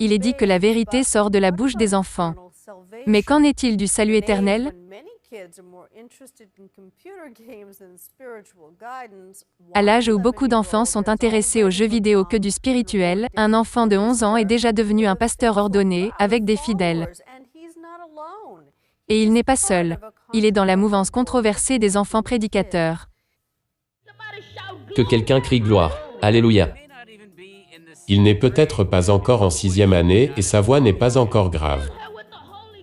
Il est dit que la vérité sort de la bouche des enfants. Mais qu'en est-il du salut éternel? À l'âge où beaucoup d'enfants sont intéressés aux jeux vidéo que du spirituel, un enfant de 11 ans est déjà devenu un pasteur ordonné, avec des fidèles. Et il n'est pas seul. Il est dans la mouvance controversée des enfants prédicateurs. Que quelqu'un crie gloire. Alléluia. Il n'est peut-être pas encore en 6e année et sa voix n'est pas encore grave.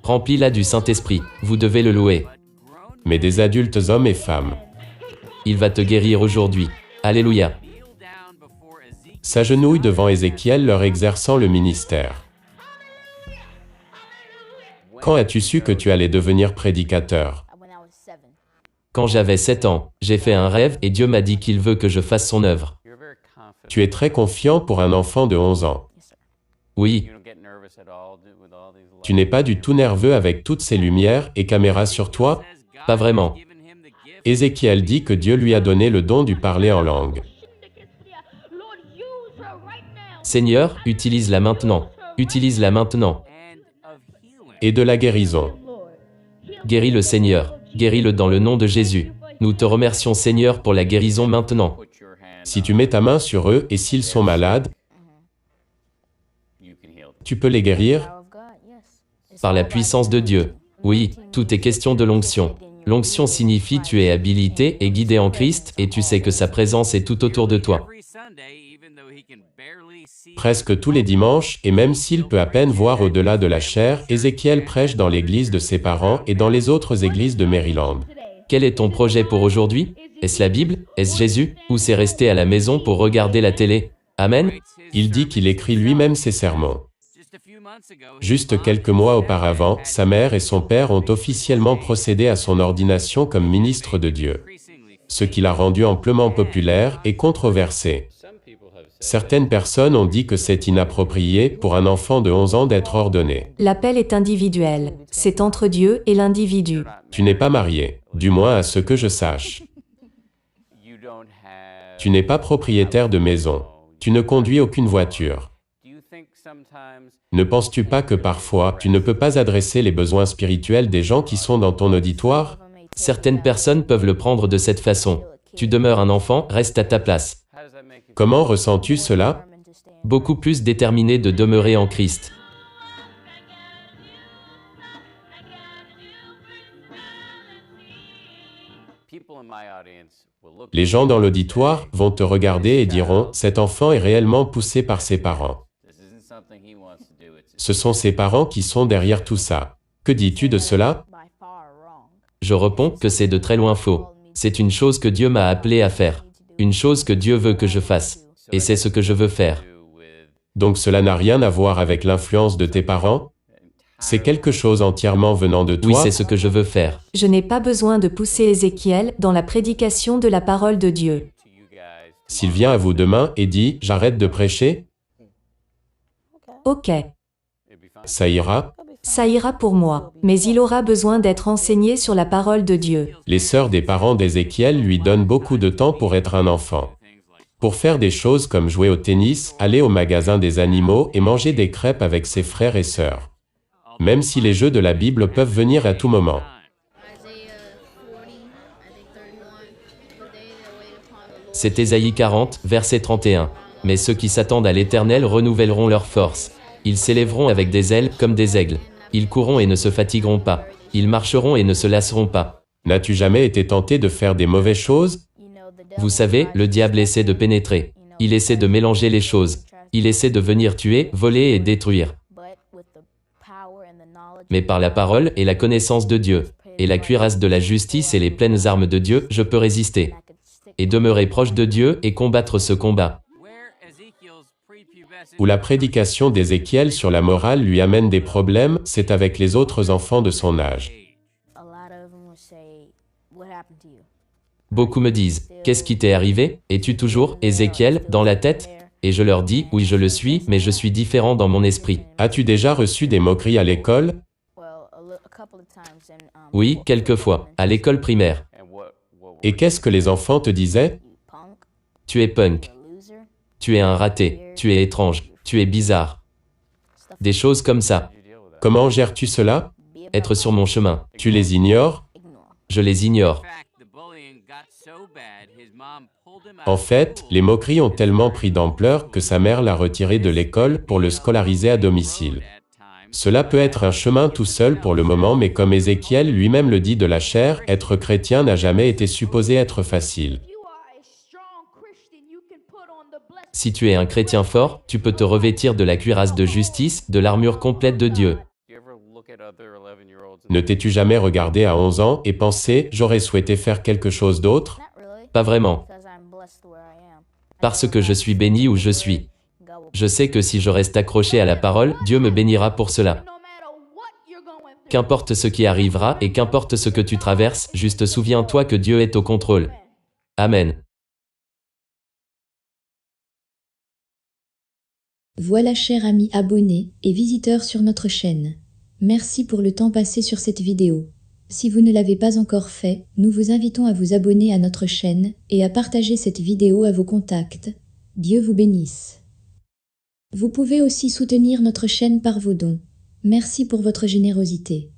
Remplis-la du Saint-Esprit. Vous devez le louer. Mais des adultes hommes et femmes. Il va te guérir aujourd'hui. Alléluia. S'agenouille devant Ézéchiel leur exerçant le ministère. Quand as-tu su que tu allais devenir prédicateur? Quand j'avais 7 ans, j'ai fait un rêve et Dieu m'a dit qu'il veut que je fasse son œuvre. Tu es très confiant pour un enfant de 11 ans. Oui. Tu n'es pas du tout nerveux avec toutes ces lumières et caméras sur toi? Pas vraiment. Ézéchiel dit que Dieu lui a donné le don du parler en langue. Seigneur, utilise-la maintenant. Utilise-la maintenant. Et de la guérison. Guéris le Seigneur. Guéris-le dans le nom de Jésus. Nous te remercions Seigneur pour la guérison maintenant. Si tu mets ta main sur eux et s'ils sont malades, tu peux les guérir? Par la puissance de Dieu. Oui, tout est question de l'onction. L'onction signifie tu es habilité et guidé en Christ et tu sais que sa présence est tout autour de toi. Presque tous les dimanches, et même s'il peut à peine voir au-delà de la chair, Ézéchiel prêche dans l'église de ses parents et dans les autres églises de Maryland. Quel est ton projet pour aujourd'hui? Est-ce la Bible? Est-ce Jésus? Ou c'est rester à la maison pour regarder la télé? Amen? Il dit qu'il écrit lui-même ses sermons. Juste quelques mois auparavant, sa mère et son père ont officiellement procédé à son ordination comme ministre de Dieu, ce qui l'a rendu amplement populaire et controversé. Certaines personnes ont dit que c'est inapproprié pour un enfant de 11 ans d'être ordonné. L'appel est individuel. C'est entre Dieu et l'individu. Tu n'es pas marié, du moins à ce que je sache. Tu n'es pas propriétaire de maison. Tu ne conduis aucune voiture. Ne penses-tu pas que parfois, tu ne peux pas adresser les besoins spirituels des gens qui sont dans ton auditoire? Certaines personnes peuvent le prendre de cette façon. Tu demeures un enfant, reste à ta place. Comment ressens-tu cela? Beaucoup plus déterminé de demeurer en Christ. Les gens dans l'auditoire vont te regarder et diront, cet enfant est réellement poussé par ses parents. Ce sont ses parents qui sont derrière tout ça. Que dis-tu de cela? Je réponds que c'est de très loin faux. C'est une chose que Dieu m'a appelé à faire. Une chose que Dieu veut que je fasse. Et c'est ce que je veux faire. Donc cela n'a rien à voir avec l'influence de tes parents? C'est quelque chose entièrement venant de toi? Oui, c'est ce que je veux faire. Je n'ai pas besoin de pousser Ézéchiel dans la prédication de la parole de Dieu. S'il vient à vous demain et dit « j'arrête de prêcher », Ok, ça ira? ça ira pour moi, mais il aura besoin d'être enseigné sur la parole de Dieu. Les sœurs des parents d'Ézéchiel lui donnent beaucoup de temps pour être un enfant. Pour faire des choses comme jouer au tennis, aller au magasin des animaux et manger des crêpes avec ses frères et sœurs. Même si les jeux de la Bible peuvent venir à tout moment. C'est Ésaïe 40, verset 31. Mais ceux qui s'attendent à l'Éternel renouvelleront leurs forces. Ils s'élèveront avec des ailes comme des aigles. Ils courront et ne se fatigueront pas. Ils marcheront et ne se lasseront pas. N'as-tu jamais été tenté de faire des mauvaises choses? Vous savez, le diable essaie de pénétrer. Il essaie de mélanger les choses. Il essaie de venir tuer, voler et détruire. Mais par la parole et la connaissance de Dieu, et la cuirasse de la justice et les pleines armes de Dieu, je peux résister. Et demeurer proche de Dieu et combattre ce combat. Où la prédication d'Ézéchiel sur la morale lui amène des problèmes, c'est avec les autres enfants de son âge. Beaucoup me disent, qu'est-ce qui t'est arrivé? Es-tu toujours, Ézéchiel, dans la tête? Et je leur dis, oui je le suis, mais je suis différent dans mon esprit. As-tu déjà reçu des moqueries à l'école? Oui, quelquefois, à l'école primaire. Et qu'est-ce que les enfants te disaient? Tu es punk. Tu es un raté, tu es étrange, tu es bizarre. Des choses comme ça. Comment gères-tu cela? Être sur mon chemin. Tu les ignores? Je les ignore. En fait, les moqueries ont tellement pris d'ampleur que sa mère l'a retiré de l'école pour le scolariser à domicile. Cela peut être un chemin tout seul pour le moment, mais comme Ézéchiel lui-même le dit de la chair, être chrétien n'a jamais été supposé être facile. Si tu es un chrétien fort, tu peux te revêtir de la cuirasse de justice, de l'armure complète de Dieu. Ne t'es-tu jamais regardé à 11 ans et pensé « j'aurais souhaité faire quelque chose d'autre » ? Pas vraiment. Parce que je suis béni où je suis. Je sais que si je reste accroché à la parole, Dieu me bénira pour cela. Qu'importe ce qui arrivera et qu'importe ce que tu traverses, juste souviens-toi que Dieu est au contrôle. Amen. Voilà, chers amis abonnés et visiteurs sur notre chaîne. Merci pour le temps passé sur cette vidéo. Si vous ne l'avez pas encore fait, nous vous invitons à vous abonner à notre chaîne et à partager cette vidéo à vos contacts. Dieu vous bénisse. Vous pouvez aussi soutenir notre chaîne par vos dons. Merci pour votre générosité.